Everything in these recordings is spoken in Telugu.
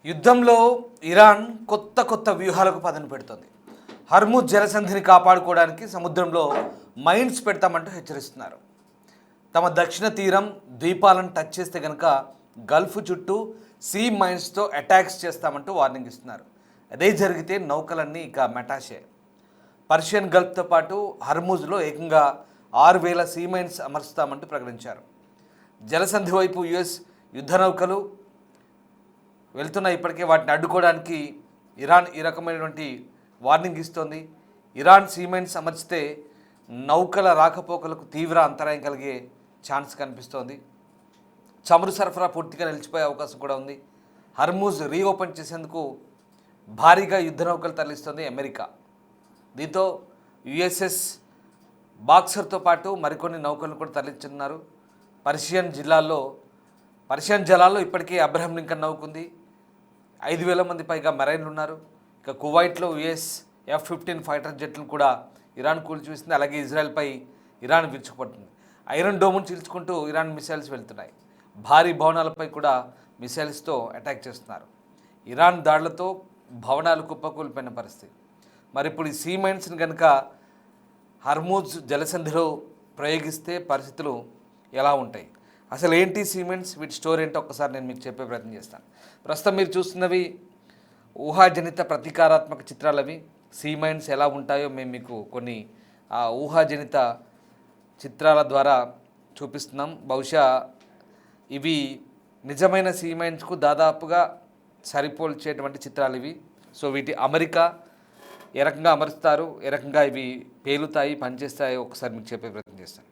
యుద్ధంలో ఇరాన్ కొత్త వ్యూహాలకు పదును పెడుతోంది. హర్ముజ్ జలసంధిని కాపాడుకోవడానికి సముద్రంలో మైన్స్ పెడతామంటూ హెచ్చరిస్తున్నారు. తమ దక్షిణ తీరం ద్వీపాలను టచ్ చేస్తే కనుక గల్ఫ్ చుట్టూ సీ మైన్స్తో అటాక్స్ చేస్తామంటూ వార్నింగ్ ఇస్తున్నారు. అదే జరిగితే నౌకలన్నీ ఇక మెటాషే. పర్షియన్ గల్ఫ్తో పాటు హర్ముజ్లో ఏకంగా 6,000 సీ మైన్స్ అమర్చుతామంటూ ప్రకటించారు. జలసంధి వైపు యుఎస్ యుద్ధ నౌకలు వెళ్తున్న ఇప్పటికే వాటిని అడ్డుకోవడానికి ఇరాన్ ఈ రకమైనటువంటి వార్నింగ్ ఇస్తోంది. ఇరాన్ సీమైన్స్ అమర్చితే నౌకల రాకపోకలకు తీవ్ర అంతరాయం కలిగే ఛాన్స్ కనిపిస్తోంది. చమురు సరఫరా పూర్తిగా నిలిచిపోయే అవకాశం కూడా ఉంది. హర్ముజ్ రీఓపెన్ చేసేందుకు భారీగా యుద్ధ నౌకలు తరలిస్తోంది అమెరికా. దీంతో యుఎస్ఎస్ బాక్సర్తో పాటు మరికొన్ని నౌకలను కూడా తరలించున్నారు. పర్షియన్ జలాల్లో ఇప్పటికే అబ్రహం లింకన్ నౌక ఉంది. 5,000 మంది పైగా మెరైన్లు ఉన్నారు. ఇక కువైట్లో యుఎస్ F-15 ఫైటర్ జెట్లను కూడా ఇరాన్ కూల్చివేసింది. అలాగే ఇజ్రాయెల్పై ఇరాన్ విరుచుకుపడుతుంది. ఐరన్ డోమ్ను చీల్చుకుంటూ ఇరాన్ మిసైల్స్ వెళ్తున్నాయి. భారీ భవనాలపై కూడా మిసైల్స్తో అటాక్ చేస్తున్నారు. ఇరాన్ దాడులతో భవనాలు కుప్పకూలిపోయిన పరిస్థితి. మరి ఇప్పుడు ఈ సీ మైన్స్ని కనుక హర్ముజ్ జలసంధిలో ప్రయోగిస్తే పరిస్థితులు ఎలా ఉంటాయి, అసలు ఏంటి సీ మైన్స్, వీటి స్టోరీ ఏంటో ఒక్కసారి నేను మీకు చెప్పే ప్రయత్నం చేస్తాను. ప్రస్తుతం మీరు చూస్తున్నవి ఊహాజనిత ప్రతీకారాత్మక చిత్రాలు. అవి సీ మైన్స్ ఎలా ఉంటాయో మేము మీకు కొన్ని ఊహాజనిత చిత్రాల ద్వారా చూపిస్తున్నాం. బహుశా ఇవి నిజమైన సీ మైన్స్కు దాదాపుగా సరిపోల్చేటువంటి చిత్రాలు ఇవి. సో వీటి అమరిక ఏ రకంగా అమరుస్తారు, ఏ రకంగా ఇవి పేలుతాయి, పనిచేస్తాయో ఒకసారి మీకు చెప్పే ప్రయత్నం చేస్తాను.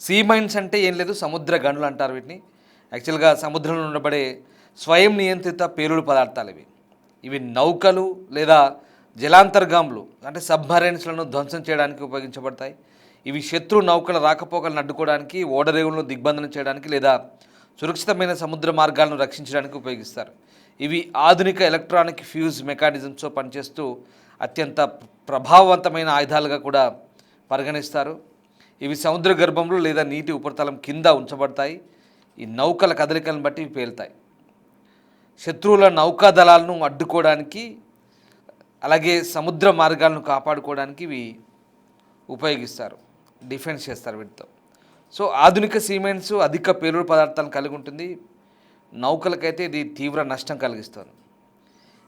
సీ మైన్స్ అంటే ఏం లేదు, సముద్ర గనులు అంటారు వీటిని. యాక్చువల్గా సముద్రంలో ఉండబడే స్వయం నియంత్రిత పేలుడు పదార్థాలు ఇవి నౌకలు లేదా జలాంతర్గాములు అంటే సబ్మరైన్స్లను ధ్వంసం చేయడానికి ఉపయోగించబడతాయి. ఇవి శత్రు నౌకల రాకపోకలను అడ్డుకోవడానికి, ఓడరేవులను దిగ్బంధనం చేయడానికి లేదా సురక్షితమైన సముద్ర మార్గాలను రక్షించడానికి ఉపయోగిస్తారు. ఇవి ఆధునిక ఎలక్ట్రానిక్ ఫ్యూజ్ మెకానిజమ్స్తో పనిచేస్తూ అత్యంత ప్రభావవంతమైన ఆయుధాలుగా కూడా పరిగణిస్తారు. ఇవి సముద్ర గర్భంలో లేదా నీటి ఉపరితలం కింద ఉంచబడతాయి. ఈ నౌకల కదలికలను బట్టి ఇవి పేలుతాయి. శత్రువుల నౌకా దళాలను అడ్డుకోవడానికి, అలాగే సముద్ర మార్గాలను కాపాడుకోవడానికి ఇవి ఉపయోగిస్తారు, డిఫెన్స్ చేస్తారు వీటితో. సో ఆధునిక సీమెన్స్ అధిక పేలుడు పదార్థాలను కలిగి ఉంటుంది. నౌకలకైతే ఇది తీవ్ర నష్టం కలిగిస్తుంది.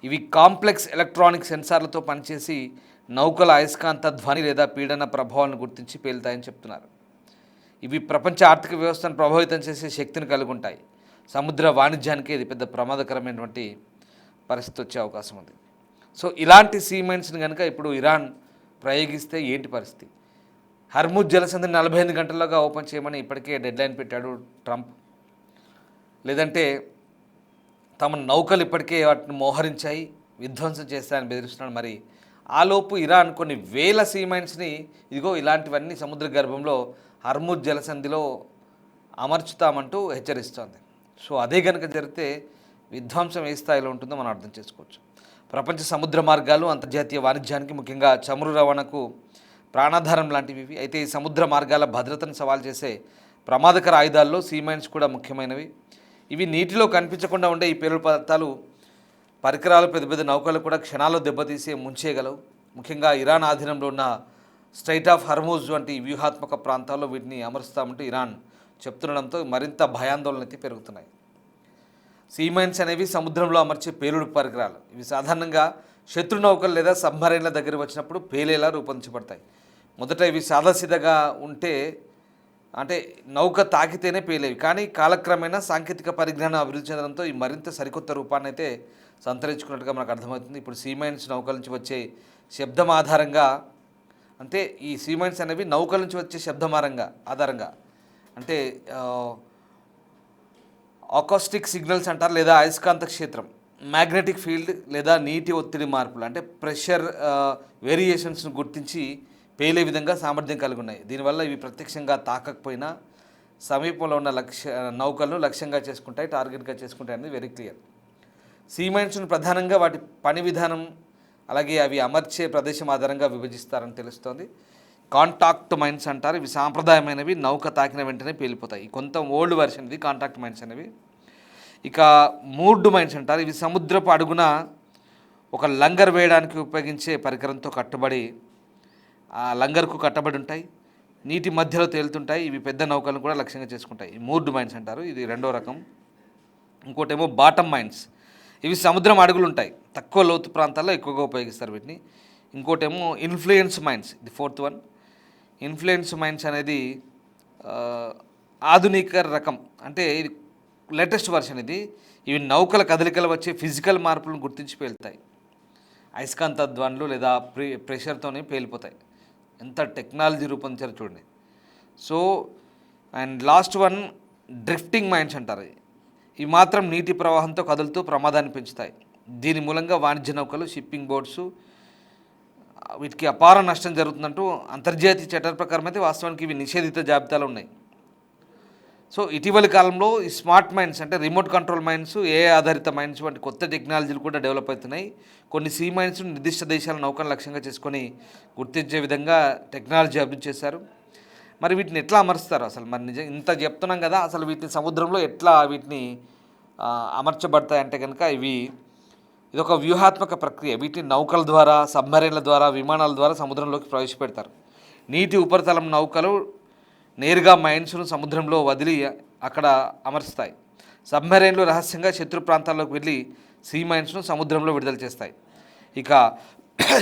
ఇవి కాంప్లెక్స్ ఎలక్ట్రానిక్ సెన్సార్లతో పనిచేసి నౌకల అయస్కాంత ధ్వని లేదా పీడన ప్రభావాలను గుర్తించి పేలుతాయని చెప్తున్నారు. ఇవి ప్రపంచ ఆర్థిక వ్యవస్థను ప్రభావితం చేసే శక్తిని కలిగి ఉంటాయి. సముద్ర వాణిజ్యానికి ఇది పెద్ద ప్రమాదకరమైనటువంటి పరిస్థితి వచ్చే అవకాశం ఉంది. సో ఇలాంటి సీ మైన్స్ని కనుక ఇప్పుడు ఇరాన్ ప్రయోగిస్తే ఏంటి పరిస్థితి? హర్ముజ్ జలసంధిని 48 గంటల్లోగా ఓపెన్ చేయమని ఇప్పటికే డెడ్లైన్ పెట్టాడు ట్రంప్. లేదంటే తమ నౌకలు ఇప్పటికే వాటిని మోహరించాయి, విధ్వంసం చేస్తాయని బెదిరిస్తున్నాడు. మరి ఆలోపు ఇరాన్ కొన్ని వేల సీ మైన్స్ని ఇదిగో ఇలాంటివన్నీ సముద్ర గర్భంలో హర్ముజ్ జలసంధిలో అమర్చుతామంటూ హెచ్చరిస్తోంది. సో అదే కనుక జరిగితే విధ్వంసం ఏ స్థాయిలో ఉంటుందో మనం అర్థం చేసుకోవచ్చు. ప్రపంచ సముద్ర మార్గాలు అంతర్జాతీయ వాణిజ్యానికి, ముఖ్యంగా చమురు రవాణాకు ప్రాణాధారం లాంటివి. అయితే ఈ సముద్ర మార్గాల భద్రతను సవాల్ చేసే ప్రమాదకర ఆయుధాల్లో సీ మైన్స్ కూడా ముఖ్యమైనవి. ఇవి నీటిలో కనిపించకుండా ఉండే ఈ పేలుడు పదార్థాలు పరికరాలు, పెద్ద పెద్ద నౌకలు కూడా క్షణాల్లో దెబ్బతీసి ముంచేయగలవు. ముఖ్యంగా ఇరాన్ ఆధీనంలో ఉన్న స్ట్రైట్ ఆఫ్ హర్ముజ్ వంటి వ్యూహాత్మక ప్రాంతాల్లో వీటిని అమరుస్తామంటూ ఇరాన్ చెప్తుండడంతో మరింత భయాందోళన అయితే పెరుగుతున్నాయి. సీ మైన్స్ అనేవి సముద్రంలో అమర్చే పేలుడు పరికరాలు. ఇవి సాధారణంగా శత్రు నౌకలు లేదా సబ్మరైన్ల దగ్గర వచ్చినప్పుడు పేలేలా రూపొందించబడతాయి. మొదట ఇవి సాదాసీదాగా ఉంటే, అంటే నౌక తాకితేనే పేలేవి. కానీ కాలక్రమేణా సాంకేతిక పరిజ్ఞానం అభివృద్ధి చెందడంతో ఈ మరింత సరికొత్త రూపాన్ని అయితే సంతరించుకున్నట్టుగా మనకు అర్థమవుతుంది. ఇప్పుడు సీ మైన్స్ నౌకల నుంచి వచ్చే శబ్దం ఆధారంగా, అంటే ఈ సీ మైన్స్ అనేవి నౌకల నుంచి వచ్చే శబ్దం ఆధారంగా అంటే అకాస్టిక్ సిగ్నల్స్ అంటారు, లేదా అయస్కాంత క్షేత్రం, మ్యాగ్నెటిక్ ఫీల్డ్ లేదా నీటి ఒత్తిడి మార్పులు అంటే ప్రెషర్ వేరియేషన్స్ను గుర్తించి పేలే విధంగా సామర్థ్యం కలిగి ఉన్నాయి. దీనివల్ల ఇవి ప్రత్యక్షంగా తాకకపోయినా సమీపంలో ఉన్న నౌకలను లక్ష్యంగా చేసుకుంటాయి, టార్గెట్గా చేసుకుంటాయి అనేది వెరీ క్లియర్. సీ మైన్స్ను ప్రధానంగా వాటి పని విధానం, అలాగే అవి అమర్చే ప్రదేశం ఆధారంగా విభజిస్తారని తెలుస్తోంది. కాంటాక్ట్ మైన్స్ అంటారు. ఇవి సాంప్రదాయమైనవి, నౌక తాకిన వెంటనే పేలిపోతాయి. కొంత ఓల్డ్ వెర్షన్ ఇది కాంటాక్ట్ మైన్స్ అనేవి. ఇక మూర్డ్ మైన్స్ అంటారు. ఇవి సముద్రపు అడుగున ఒక లంగర్ వేయడానికి ఉపయోగించే పరికరంతో కట్టుబడి ఆ లంగర్కు కట్టబడి ఉంటాయి. నీటి మధ్యలో తేలుతుంటాయి. ఇవి పెద్ద నౌకలను కూడా లక్ష్యంగా చేసుకుంటాయి. మూర్డ్ మైన్స్ అంటారు. ఇది రెండో రకం. ఇంకోటేమో బాటమ్ మైన్స్. ఇవి సముద్రం అడుగులు ఉంటాయి, తక్కువ లోతు ప్రాంతాల్లో ఎక్కువగా ఉపయోగిస్తారు వీటిని. ఇంకోటేమో ఇన్ఫ్లుయెన్స్ మైన్స్, ఇది ఫోర్త్ వన్. ఇన్ఫ్లుయెన్స్ మైన్స్ అనేది ఆధునిక రకం, అంటే ఇది లేటెస్ట్ వర్షన్ ఇది. ఇవి నౌకల కదలికలు వచ్చే ఫిజికల్ మార్పులను గుర్తించి పేలుతాయి. అయస్కాంత ధ్వనులు లేదా ప్రెషర్తోనే పేలిపోతాయి. ఎంత టెక్నాలజీ రూపొందించారో చూడండి. So and last one drifting mines అంటారు. ఇవి మాత్రం నీటి ప్రవాహంతో కదులుతూ ప్రమాదాన్ని పెంచుతాయి. దీని మూలంగా వాణిజ్య నౌకలు, షిప్పింగ్ బోట్స్ వీటికి అపార నష్టం జరుగుతుందంటూ అంతర్జాతీయ చట్టాల ప్రకారం అయితే వాస్తవానికి ఇవి నిషేధిత జాబితాలో ఉన్నాయి. సో ఇటీవలి కాలంలో ఈ స్మార్ట్ మైన్స్ అంటే రిమోట్ కంట్రోల్ మైన్స్, ఏఐ ఆధారిత మైన్స్ వంటి కొత్త టెక్నాలజీలు కూడా డెవలప్ అవుతున్నాయి. కొన్ని సీ మైన్స్ నిర్దిష్ట దేశాల నౌకలను లక్ష్యంగా చేసుకొని గుర్తించే విధంగా టెక్నాలజీ అభివృద్ధి చేశారు. మరి వీటిని ఎట్లా అమరుస్తారు అసలు? మరి నిజంగా ఇంత చెప్తున్నాం కదా, అసలు వీటిని సముద్రంలో ఎట్లా వీటిని అమర్చబడతాయంటే కనుక ఇదొక వ్యూహాత్మక ప్రక్రియ. వీటిని నౌకల ద్వారా, సబ్మరైన్ల ద్వారా, విమానాల ద్వారా సముద్రంలోకి ప్రవేశపెడతారు. నీటి ఉపరితలం నౌకలు నేరుగా మైన్స్ను సముద్రంలో వదిలి అక్కడ అమర్స్తాయి. సబ్మెరైన్లు రహస్యంగా శత్రు ప్రాంతాల్లోకి వెళ్ళి సీ మైన్స్ను సముద్రంలో విడుదల చేస్తాయి. ఇక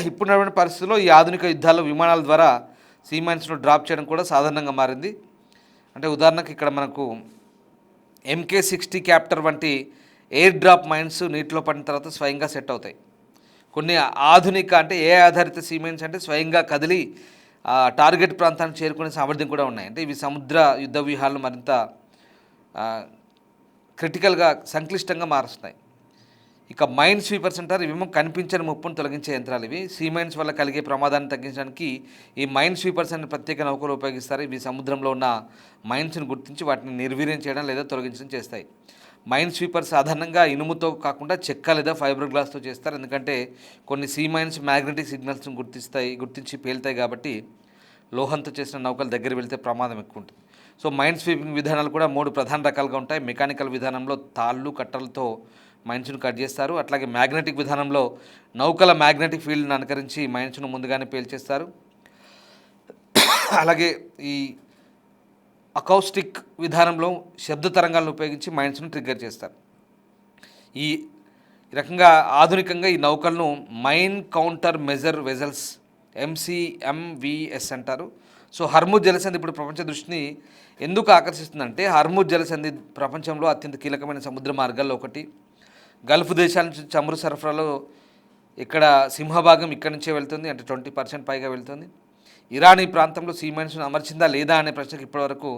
ఇప్పుడున్నటువంటి పరిస్థితుల్లో ఈ ఆధునిక యుద్ధాల్లో విమానాల ద్వారా సీ మైన్స్ను డ్రాప్ చేయడం కూడా సాధారణంగా మారింది. అంటే ఉదాహరణకు ఇక్కడ మనకు MK60 క్యాప్టర్ వంటి ఎయిర్ డ్రాప్ మైన్స్ నీటిలో పడిన తర్వాత స్వయంగా సెట్ అవుతాయి. కొన్ని ఆధునిక అంటే ఏ ఆధారిత సీ మైన్స్ అంటే స్వయంగా కదిలి టార్గెట్ ప్రాంతానికి చేరుకునే సామర్థ్యం కూడా ఉన్నాయి. అంటే ఇవి సముద్ర యుద్ధ వ్యూహాలను మరింత క్రిటికల్గా, సంక్లిష్టంగా మారుస్తున్నాయి. ఇక మైన్ స్వీపర్స్ అంటారు. ఇవేమో కనిపించని ముప్పును తొలగించే యంత్రాలు. ఇవి సీ మైన్స్ వల్ల కలిగే ప్రమాదాన్ని తగ్గించడానికి ఈ మైన్ స్వీపర్స్ అనే ప్రత్యేక నౌకలు ఉపయోగిస్తారు. ఇవి సముద్రంలో ఉన్న మైన్స్ను గుర్తించి వాటిని నిర్వీర్యం చేయడం లేదా తొలగించడం చేస్తాయి. మైన్ స్వీపర్ సాధారణంగా ఇనుముతో కాకుండా చెక్క లేదా ఫైబర్ గ్లాస్తో చేస్తారు. ఎందుకంటే కొన్ని సీ మైన్స్ మ్యాగ్నెటిక్ సిగ్నల్స్ను గుర్తించి పేలుతాయి. కాబట్టి లోహంతో చేసిన నౌకలు దగ్గర వెళ్తే ప్రమాదం ఎక్కువ ఉంటుంది. సో మైన్ స్వీపింగ్ విధానాలు కూడా 3 ప్రధాన రకాలుగా ఉంటాయి. మెకానికల్ విధానంలో తాళ్ళు, కట్టలతో మైన్స్ను కట్ చేస్తారు. అట్లాగే మ్యాగ్నెటిక్ విధానంలో నౌకల మ్యాగ్నెటిక్ ఫీల్డ్ని అనుకరించి మైన్స్ను ముందుగానే పేల్చేస్తారు. అలాగే ఈ అకౌస్టిక్ విధానంలో శబ్ద తరంగాలను ఉపయోగించి మైన్స్ను ట్రిగ్గర్ చేస్తారు. ఈ రకంగా ఆధునికంగా ఈ నౌకలను mine counter measure vessels MCMVS అంటారు. సో హర్ముజ్ జలసంధి ఇప్పుడు ప్రపంచ దృష్టిని ఎందుకు ఆకర్షిస్తుందంటే, హర్ముజ్ జలసంధి ప్రపంచంలో అత్యంత కీలకమైన సముద్ర మార్గాల్లో ఒకటి. గల్ఫ్ దేశాల నుంచి చమురు సరఫరాలో ఇక్కడ సింహభాగం ఇక్కడి నుంచే వెళ్తుంది, అంటే 20% పైగా వెళ్తుంది. ఇరాన్ ఈ ప్రాంతంలో సీ మైన్స్ను అమర్చిందా లేదా అనే ప్రశ్నకు ఇప్పటివరకు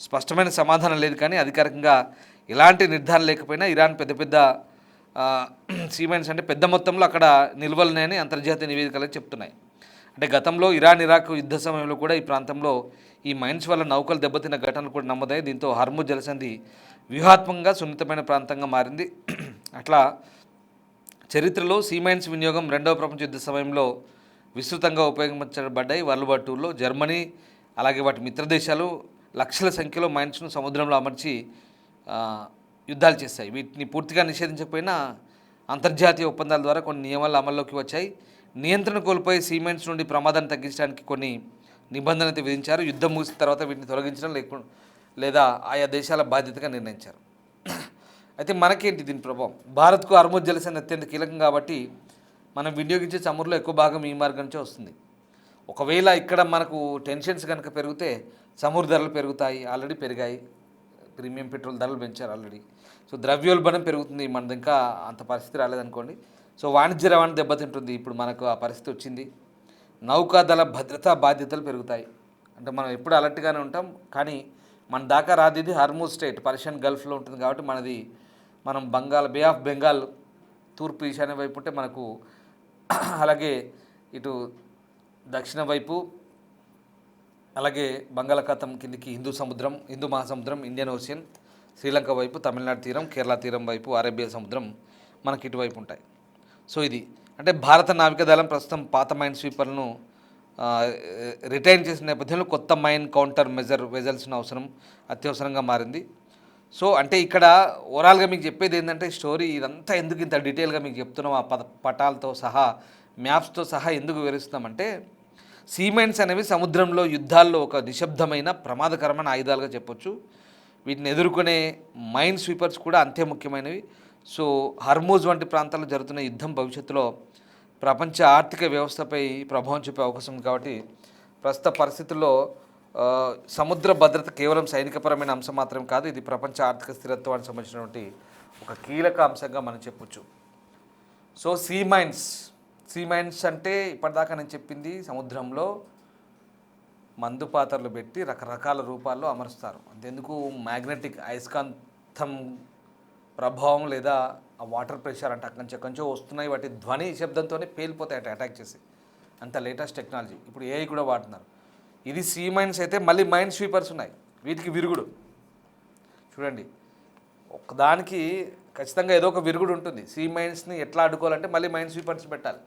స్పష్టమైన సమాధానం లేదు. కానీ అధికారికంగా ఎలాంటి నిర్ధారణ లేకపోయినా ఇరాన్ పెద్ద సీ మైన్స్ అంటే పెద్ద మొత్తంలో అక్కడ నిల్వలున్నాయని అంతర్జాతీయ నివేదికలు చెప్తున్నాయి. అంటే గతంలో ఇరాన్ ఇరాక్ యుద్ధ సమయంలో కూడా ఈ ప్రాంతంలో ఈ మైన్స్ వల్ల నౌకలు దెబ్బతిన్న ఘటనలు కూడా నమోదాయి. దీంతో హర్ముజ్ జలసంధి వ్యూహాత్మకంగా సున్నితమైన ప్రాంతంగా మారింది. అట్లా చరిత్రలో సీ మైన్స్ వినియోగం 2వ ప్రపంచ యుద్ధ సమయంలో విస్తృతంగా ఉపయోగించబడ్డాయి. వరల్డ్ వార్ II లో జర్మనీ అలాగే వాటి మిత్ర దేశాలు లక్షల సంఖ్యలో మైన్స్ను సముద్రంలో అమర్చి యుద్ధాలు చేస్తాయి. వీటిని పూర్తిగా నిషేధించకపోయినా అంతర్జాతీయ ఒప్పందాల ద్వారా కొన్ని నియమాలు అమల్లోకి వచ్చాయి. నియంత్రణ కోల్పోయే సీ మైన్స్ నుండి ప్రమాదాన్ని తగ్గించడానికి కొన్ని నిబంధనలు విధించారు. యుద్ధం ముగిసిన తర్వాత వీటిని తొలగించడం లేదా ఆయా దేశాల బాధ్యతగా నిర్ణయించారు. అయితే మనకేంటి దీని ప్రభావం? భారత్కు హర్ముజ్ జలసంధి అత్యంత కీలకం కాబట్టి మనం వినియోగించే చమురులో ఎక్కువ భాగం ఈ మార్గం నుంచే వస్తుంది. ఒకవేళ ఇక్కడ మనకు టెన్షన్స్ కనుక పెరిగితే చమురు ధరలు పెరుగుతాయి, ఆల్రెడీ పెరిగాయి. ప్రీమియం పెట్రోల్ ధరలు పెంచారు ఆల్రెడీ. సో ద్రవ్యోల్బణం పెరుగుతుంది. మనది ఇంకా అంత పరిస్థితి రాలేదనుకోండి. సో వాణిజ్య రవాణా దెబ్బతింటుంది. ఇప్పుడు మనకు ఆ పరిస్థితి వచ్చింది. నౌకాదళ భద్రతా బాధ్యతలు పెరుగుతాయి. అంటే మనం ఎప్పుడు అలర్ట్గానే ఉంటాం, కానీ మన దాకా రాదు. ఇది హర్ముజ్ స్టేట్ పర్షియన్ గల్ఫ్లో ఉంటుంది కాబట్టి మనం బే ఆఫ్ బెంగాల్ తూర్పు ఈశాన్య వైపు ఉంటే మనకు, అలాగే ఇటు దక్షిణ వైపు, అలాగే బంగాళాఖాతం కిందికి హిందూ మహాసముద్రం, ఇండియన్ ఓషన్, శ్రీలంక వైపు, తమిళనాడు తీరం, కేరళ తీరం వైపు, అరేబియా సముద్రం మనకి ఇటువైపు ఉంటాయి. సో ఇది అంటే భారత నావికాదళం ప్రస్తుతం పాత మైన్ స్వీపర్లను రిటైన్ చేసిన నేపథ్యంలో కొత్త మైన్ కౌంటర్ మెజర్ వెజల్స్ను అత్యవసరంగా మారింది. సో అంటే ఇక్కడ ఓవరాల్గా మీకు చెప్పేది ఏంటంటే స్టోరీ ఇదంతా ఎందుకు ఇంత డీటెయిల్గా మీకు చెప్తున్నాం ఆ పటాలతో సహా మ్యాప్స్తో సహా ఎందుకు వివరిస్తున్నామంటే సీమెంట్స్ అనేవి సముద్రంలో యుద్ధాల్లో ఒక నిశ్శబ్దమైన ప్రమాదకరమైన ఆయుధాలుగా చెప్పొచ్చు. వీటిని ఎదుర్కొనే మైన్ స్వీపర్స్ కూడా అంతే ముఖ్యమైనవి. సో హర్మూజ్ వంటి ప్రాంతాల్లో జరుగుతున్న యుద్ధం భవిష్యత్తులో ప్రపంచ ఆర్థిక వ్యవస్థపై ప్రభావం చూపే అవకాశం ఉంది. కాబట్టి ప్రస్తుత పరిస్థితుల్లో సముద్ర భద్రత కేవలం సైనికపరమైన అంశం మాత్రం కాదు, ఇది ప్రపంచ ఆర్థిక స్థిరత్వానికి సంబంధించినటువంటి ఒక కీలక అంశంగా మనం చెప్పొచ్చు. సో సీ మైన్స్ అంటే ఇప్పటిదాకా నేను చెప్పింది సముద్రంలో మందు పాత్రలు పెట్టి రకరకాల రూపాల్లో అమరుస్తారు. అంతెందుకు మ్యాగ్నెటిక్ అయస్కాంతం ప్రభావం లేదా ఆ వాటర్ ప్రెషర్ అంటే అక్కడి కొంచెం వస్తున్నాయి, వాటి ధ్వని శబ్దంతోనే పేలిపోతాయి అటాక్ చేసి. అంత లేటెస్ట్ టెక్నాలజీ. ఇప్పుడు ఏఐ కూడా వాడుతున్నారు. ఇది సీ మైన్స్ అయితే మళ్ళీ మైన్ స్వీపర్స్ ఉన్నాయి, వీటికి విరుగుడు చూడండి. ఒకదానికి ఖచ్చితంగా ఏదో ఒక విరుగుడు ఉంటుంది. సీ మైన్స్ని ఎట్లా అడ్డుకోవాలంటే మళ్ళీ మైన్ స్వీపర్స్ పెట్టాలి.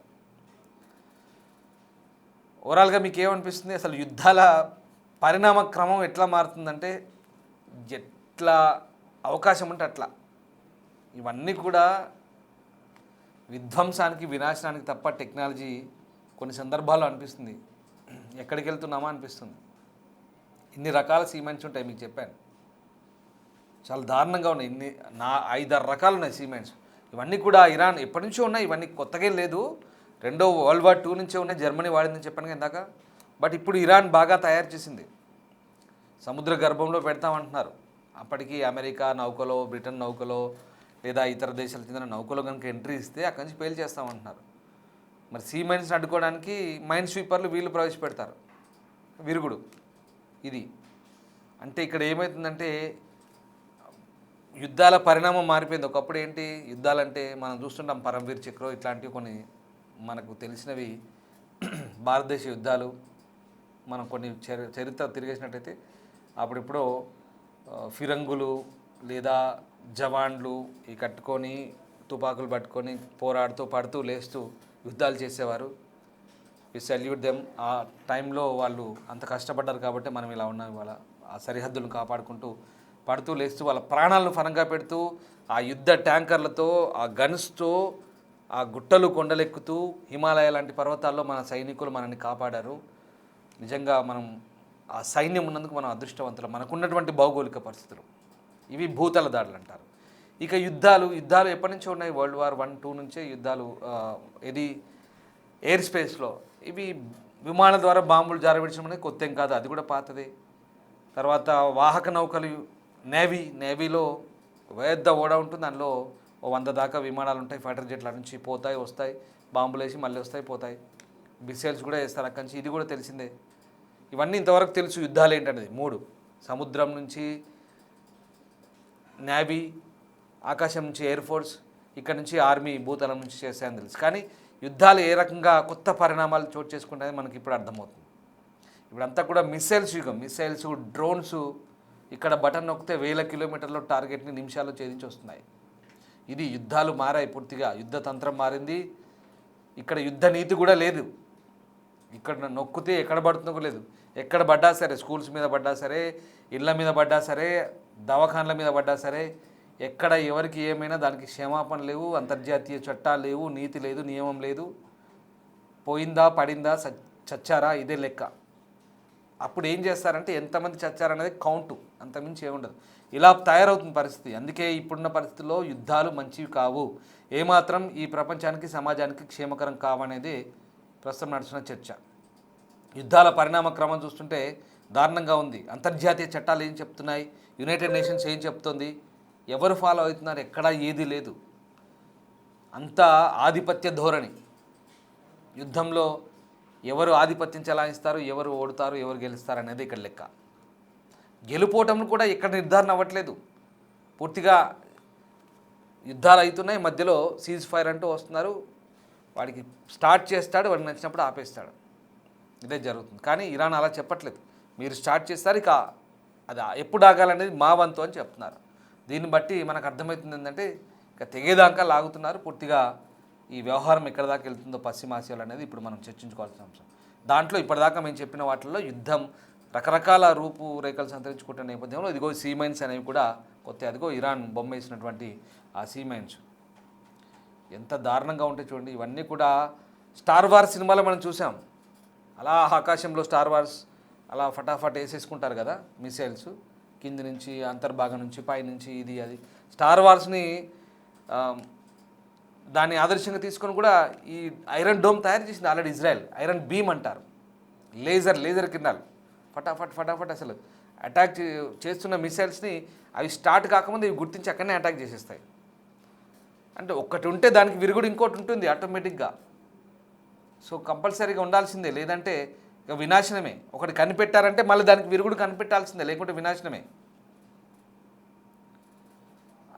ఓవరాల్గా మీకు ఏమనిపిస్తుంది, అసలు యుద్ధాల పరిణామ క్రమం ఎట్లా మారుతుందంటే ఎట్లా అవకాశం ఉంటే అట్లా. ఇవన్నీ కూడా విధ్వంసానికి వినాశనానికి తప్ప టెక్నాలజీ కొన్ని సందర్భాల్లో అనిపిస్తుంది ఎక్కడికి వెళ్తున్నామా అనిపిస్తుంది. ఇన్ని రకాల సీమెంట్స్ ఉంటాయి మీకు చెప్పాను, చాలా దారుణంగా ఉన్నాయి. 5-6 రకాలు ఉన్నాయి సీమెంట్స్. ఇవన్నీ కూడా ఇరాన్ ఎప్పటి నుంచో ఉన్నాయి, ఇవన్నీ కొత్తగా లేదు. రెండో వరల్డ్ వార్ 2 నుంచే ఉన్నాయి. జర్మనీ వాడిందని చెప్పాను ఇందాక. బట్ ఇప్పుడు ఇరాన్ బాగా తయారు చేసింది. సముద్ర గర్భంలో పెడతామంటున్నారు. అప్పటికి అమెరికా నౌకలో, బ్రిటన్ నౌకలో లేదా ఇతర దేశాలకు చెందిన నౌకలో కనుక ఎంట్రీ ఇస్తే అక్కడి నుంచి పేల్ చేస్తామంటున్నారు. మరి సీ మైన్స్ని అడ్డుకోవడానికి మైన్ స్వీపర్లు వీళ్ళు ప్రవేశపెడతారు, విరుగుడు ఇది. అంటే ఇక్కడ ఏమవుతుందంటే యుద్ధాల పరిణామం మారిపోయింది. ఒకప్పుడు ఏంటి యుద్ధాలంటే మనం చూస్తుంటాం, పరమవీర్ చక్రో ఇట్లాంటివి కొన్ని మనకు తెలిసినవి భారతదేశ యుద్ధాలు. మనం కొన్ని చరిత్ర తిరిగేసినట్టయితే అప్పుడిప్పుడో ఫిరంగులు లేదా జవాన్లు ఈ కట్టుకొని తుపాకులు పట్టుకొని పోరాడుతూ పడుతూ లేస్తూ యుద్ధాలు చేసేవారు. We salute them. ఆ టైంలో వాళ్ళు అంత కష్టపడ్డారు కాబట్టి మనం ఇలా ఉన్నాం ఇవాళ. ఆ సరిహద్దులను కాపాడుకుంటూ పడుతూ లేస్తూ వాళ్ళ ప్రాణాలను ఫలంగా పెడుతూ ఆ యుద్ధ ట్యాంకర్లతో, ఆ గన్స్తో, ఆ గుట్టలు కొండలెక్కుతూ హిమాలయ లాంటి పర్వతాల్లో మన సైనికులు మనల్ని కాపాడారు. నిజంగా మనం ఆ సైన్యం ఉన్నందుకు మనం అదృష్టవంతులు. మనకున్నటువంటి భౌగోళిక పరిస్థితులు ఇవి భూతల దాడులు అంటారు. ఇక యుద్ధాలు ఎప్పటి నుంచో ఉన్నాయి. వరల్డ్ వార్ 1-2 నుంచే యుద్ధాలు. ఇది ఎయిర్ స్పేస్లో ఇవి విమానాల ద్వారా బాంబులు జారవిడచడం అనేది కొత్త ఏం కాదు, అది కూడా పాతదే. తర్వాత వాహక నౌకలు, నేవీలో పెద్ద ఓడ ఉంటుంది, దానిలో 100 దాకా విమానాలు ఉంటాయి. ఫైటర్ జెట్ల నుంచి పోతాయి వస్తాయి, బాంబులు వేసి మళ్ళీ వస్తాయి పోతాయి. మిసైల్స్ కూడా వేస్తారు అక్కడి నుంచి, ఇది కూడా తెలిసిందే. ఇవన్నీ ఇంతవరకు తెలుసు. యుద్ధాలు ఏంటనేది 3: సముద్రం నుంచి నేవీ, ఆకాశం నుంచి ఎయిర్ ఫోర్స్, ఇక్కడ నుంచి ఆర్మీ భూతలం నుంచి చేస్తాయని తెలుసు. కానీ యుద్ధాలు ఏ రకంగా కొత్త పరిణామాలు చోటు చేసుకుంటాయని మనకి ఇప్పుడు అర్థమవుతుంది. ఇప్పుడంతా కూడా మిసైల్స్ యుగం. మిసైల్స్, డ్రోన్స్, ఇక్కడ బటన్ నొక్కితే 1000 కిలోమీటర్ల టార్గెట్ని నిమిషాల్లో ఛేదించి వస్తున్నాయి. ఇది యుద్ధాలు మారాయి పూర్తిగా. యుద్ధ తంత్రం మారింది. ఇక్కడ యుద్ధ నీతి కూడా లేదు. ఇక్కడ నొక్కితే ఎక్కడ పడుతుందో లేదు. ఎక్కడ పడ్డా సరే, స్కూల్స్ మీద పడ్డా సరే, ఇళ్ళ మీద పడ్డా సరే, దవాఖాన్ల మీద పడ్డా సరే, ఎక్కడ ఎవరికి ఏమైనా దానికి క్షమాపణ లేవు, అంతర్జాతీయ చట్టాలు లేవు, నీతి లేదు, నియమం లేదు. పోయిందా పడిందా చచ్చారా ఇదే లెక్క. అప్పుడు ఏం చేస్తారంటే ఎంతమంది చచ్చారనేది కౌంటు, అంతమించి ఏముండదు. ఇలా తయారవుతుంది పరిస్థితి. అందుకే ఇప్పుడున్న పరిస్థితుల్లో యుద్ధాలు మంచివి కావు, ఏమాత్రం ఈ ప్రపంచానికి సమాజానికి క్షేమకరం కావనేది ప్రస్తుతం నడుస్తున్న చర్చ. యుద్ధాల పరిణామ క్రమం చూస్తుంటే దారుణంగా ఉంది. అంతర్జాతీయ చట్టాలు ఏం చెప్తున్నాయి, యునైటెడ్ నేషన్స్ ఏం చెప్తుంది, ఎవరు ఫాలో అవుతున్నారు, ఎక్కడా ఏది లేదు. అంతా ఆధిపత్య ధోరణి. యుద్ధంలో ఎవరు ఆధిపత్యం చెలాయిస్తారు, ఎవరు ఓడుతారు, ఎవరు గెలుస్తారు అనేది ఇక్కడ లెక్క. గెలుపోవటంలో కూడా ఇక్కడ నిర్ధారణ అవ్వట్లేదు. పూర్తిగా యుద్ధాలు అవుతున్నాయి, మధ్యలో సీజ్ ఫైర్ అంటూ వస్తున్నారు. వాడికి స్టార్ట్ చేస్తాడు, వాడికి నచ్చినప్పుడు ఆపేస్తాడు. ఇదే జరుగుతుంది. కానీ ఇరాన్ అలా చెప్పట్లేదు. మీరు స్టార్ట్ చేస్తారు, ఇక అది ఎప్పుడు ఆగాలనేది మా వంతు అని చెప్తున్నారు. దీన్ని బట్టి మనకు అర్థమవుతుంది ఏంటంటే ఇక తెగేదాకా లాగుతున్నారు. పూర్తిగా ఈ వ్యవహారం ఎక్కడ దాకా వెళ్తుందో పశ్చిమాసియాలు అనేది ఇప్పుడు మనం చర్చించుకోవాల్సిన అంశం. దాంట్లో ఇప్పటిదాకా మేము చెప్పిన వాటిల్లో యుద్ధం రకరకాల రూపురేఖలు సంతరించుకుంటున్న నేపథ్యంలో ఇదిగో సీ మైన్స్ అనేవి కూడా కొత్త, అదిగో ఇరాన్ బొమ్మ వేసినటువంటి ఆ సీ మైన్స్ ఎంత దారుణంగా ఉంటాయి చూడండి. ఇవన్నీ కూడా స్టార్ వార్స్ సినిమాలో మనం చూసాం. అలా ఆకాశంలో స్టార్ వార్స్ అలా ఫటాఫట్ వేసేసుకుంటారు కదా మిసైల్స్, కింది నుంచి అంతర్భాగం నుంచి పైనుంచి ఇది అది. స్టార్ వార్స్ని దాన్ని ఆదర్శంగా తీసుకొని కూడా ఈ ఐరన్ డోమ్ తయారు చేసింది ఆల్రెడీ ఇజ్రాయెల్. ఐరన్ బీమ్ అంటారు, లేజర్ కిరణాలు ఫటాఫట్ అసలు అటాక్ చేస్తున్న మిసైల్స్ని అవి స్టార్ట్ కాకముందు ఇవి గుర్తించి అక్కడనే అటాక్ చేసేస్తాయి. అంటే ఒక్కటి ఉంటే దానికి విరుగుడు ఇంకోటి ఉంటుంది ఆటోమేటిక్గా. సో కంపల్సరీగా ఉండాల్సిందే, లేదంటే ఇక వినాశనమే. ఒకటి కనిపెట్టారంటే మళ్ళీ దానికి విరుగుడు కనిపెట్టాల్సిందే, లేకుంటే వినాశనమే.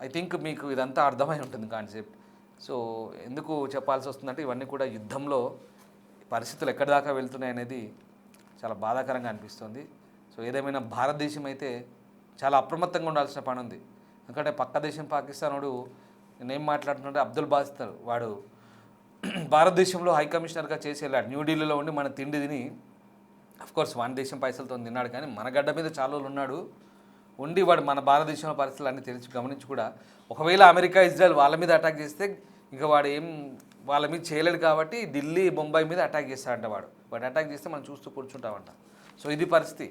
ఐ థింక్ మీకు ఇదంతా అర్థమై ఉంటుంది కాన్సెప్ట్. సో ఎందుకు చెప్పాల్సి వస్తుందంటే ఇవన్నీ కూడా యుద్ధంలో పరిస్థితులు ఎక్కడి దాకా వెళ్తున్నాయి అనేది చాలా బాధాకరంగా అనిపిస్తుంది. సో ఏదేమైనా భారతదేశం అయితే చాలా అప్రమత్తంగా ఉండాల్సిన పని ఉంది. ఎందుకంటే పక్క దేశం పాకిస్తానుడు నేనేం మాట్లాడుతుంటే అబ్దుల్ బాసిత్ వాడు భారతదేశంలో హై కమిషనర్గా చేసి వెళ్ళాడు. న్యూఢిల్లీలో ఉండి మన తిండి తిని, అఫ్కోర్స్ మన దేశం పైసలతో తిన్నాడు, కానీ మన గడ్డ మీద చాలా రోజులు ఉన్నాడు. ఉండి వాడు మన భారతదేశంలో పరిస్థితులు అన్నీ తెలిసి గమనించి కూడా ఒకవేళ అమెరికా ఇజ్రాయెల్ వాళ్ళ మీద అటాక్ చేస్తే ఇక వాడు ఏం వాళ్ళ మీద చేయలేడు కాబట్టి ఢిల్లీ బొంబాయి మీద అటాక్ చేస్తాడంట. వాడు అటాక్ చేస్తే మనం చూస్తూ కూర్చుంటామంట. సో ఇది పరిస్థితి.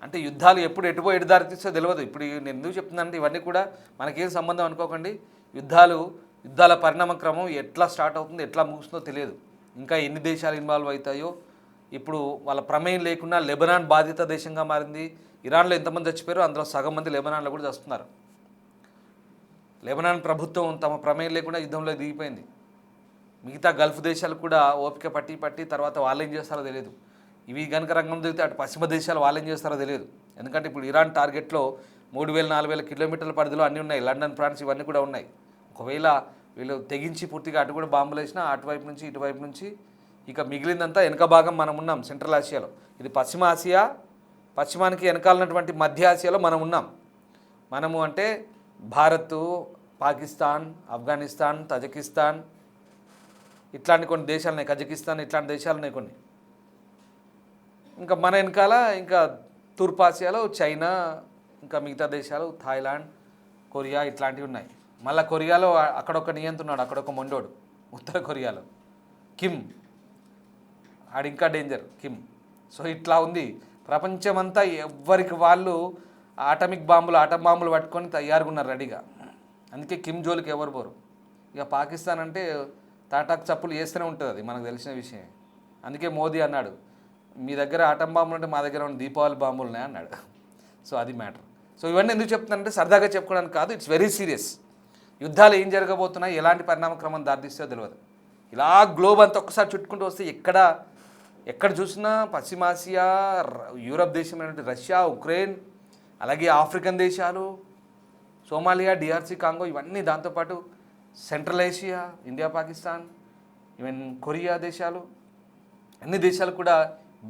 అంటే యుద్ధాలు ఎప్పుడు ఎటు దారి తీస్తే తెలియదు. ఇప్పుడు నేను ఎందుకు చెప్తున్నానంటే ఇవన్నీ కూడా మనకేం సంబంధం అనుకోకండి. యుద్ధాల పరిణామ క్రమం ఎట్లా స్టార్ట్ అవుతుందో ఎట్లా ముగుస్తుందో తెలియదు. ఇంకా ఎన్ని దేశాలు ఇన్వాల్వ్ అవుతాయో. ఇప్పుడు వాళ్ళ ప్రమేయం లేకుండా లెబనాన్ బాధిత దేశంగా మారింది. ఇరాన్లో ఎంతమంది చచ్చిపోయారో అందులో సగం మంది లెబనాన్లో కూడా చస్తున్నారు. లెబనాన్ ప్రభుత్వం తమ ప్రమేయం లేకుండా యుద్ధంలో దిగిపోయింది. మిగతా గల్ఫ్ దేశాలు కూడా ఓపిక పట్టి తర్వాత వాళ్ళు ఏం చేస్తారో తెలియదు. ఇవి కనుక రంగం దిగితే అటు పశ్చిమ దేశాలు వాళ్ళు ఏం చేస్తారో తెలియదు. ఎందుకంటే ఇప్పుడు ఇరాన్ టార్గెట్లో 3000-4000 కిలోమీటర్ల పరిధిలో అన్నీ ఉన్నాయి. లండన్, ఫ్రాన్స్ ఇవన్నీ కూడా ఉన్నాయి. ఒకవేళ వీళ్ళు తెగించి పూర్తిగా అటు కూడా బాంబులు వేసినా అటువైపు నుంచి ఇటువైపు నుంచి ఇక మిగిలిందంతా వెనక భాగం మనం ఉన్నాం సెంట్రల్ ఆసియాలో. ఇది పశ్చిమ ఆసియా, పశ్చిమానికి వెనకాలన్నటువంటి మధ్య ఆసియాలో మనం ఉన్నాం. మనము అంటే భారత్, పాకిస్తాన్, ఆఫ్ఘనిస్తాన్, తజకిస్తాన్ ఇట్లాంటి కొన్ని దేశాలు ఉన్నాయి, కజకిస్తాన్ ఇట్లాంటి దేశాలు ఉన్నాయి కొన్ని. ఇంకా మన వెనకాల ఇంకా తూర్పు ఆసియాలో చైనా, ఇంకా మిగతా దేశాలు థాయిలాండ్, కొరియా ఇట్లాంటివి ఉన్నాయి. మళ్ళీ కొరియాలో అక్కడొక నియంతున్నాడు, అక్కడొక మొండోడు ఉత్తర కొరియాలో కిమ్, ఆడు ఇంకా డేంజర్ కిమ్. సో ఇట్లా ఉంది ప్రపంచమంతా. ఎవ్వరికి వాళ్ళు ఆటం బాంబులు పట్టుకొని తయారుగా ఉన్నారు రెడీగా. అందుకే కిమ్ జోలికి ఎవరు పోరు. ఇక పాకిస్తాన్ అంటే తాటాకు చప్పులు వేస్తూనే ఉంటుంది, అది మనకు తెలిసిన విషయమే. అందుకే మోదీ అన్నాడు, మీ దగ్గర ఆటం బాంబులు అంటే మా దగ్గర ఉన్న దీపావళి బాంబులు ఉన్నాయి అన్నాడు. సో అది మ్యాటర్. సో ఇవన్నీ ఎందుకు చెప్తున్నానంటే సరదాగా చెప్పుకోవడానికి కాదు, ఇట్స్ వెరీ సీరియస్. యుద్ధాలు ఏం జరగబోతున్నాయి, ఎలాంటి పరిణామక్రమం దారితీస్తే తెలియదు. ఇలా గ్లోబ్ అంతా ఒక్కసారి చుట్టుకుంటూ వస్తే ఎక్కడ చూసినా పశ్చిమాసియా, యూరప్ దేశమైనటువంటి రష్యా, ఉక్రెయిన్, అలాగే ఆఫ్రికన్ దేశాలు, సోమాలియా, డిఆర్సీ, కాంగో ఇవన్నీ, దాంతోపాటు central Asia, India, Pakistan, even Korea దేశాలు, అన్ని దేశాలు కూడా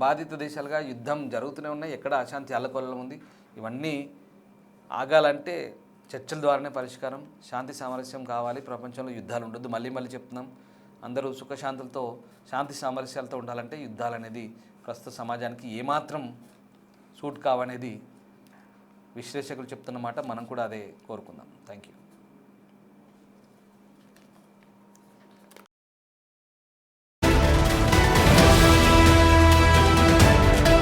బాధిత దేశాలుగా యుద్ధం జరుగుతూనే ఉన్నాయి. ఎక్కడ అశాంతి అల్లకొల్లం ఉంది. ఇవన్నీ ఆగాలంటే చర్చల ద్వారానే పరిష్కారం. శాంతి సామరస్యం కావాలి, ప్రపంచంలో యుద్ధాలు ఉండొద్దు. మళ్ళీ చెప్తున్నాం, అందరూ సుఖశాంతులతో శాంతి సామరస్యాలతో ఉండాలంటే యుద్ధాలు అనేది ప్రస్తుత సమాజానికి ఏమాత్రం సూట్ కావనేది విశ్లేషకులు చెప్తున్నమాట. మనం కూడా అదే కోరుకుందాం. Thank you.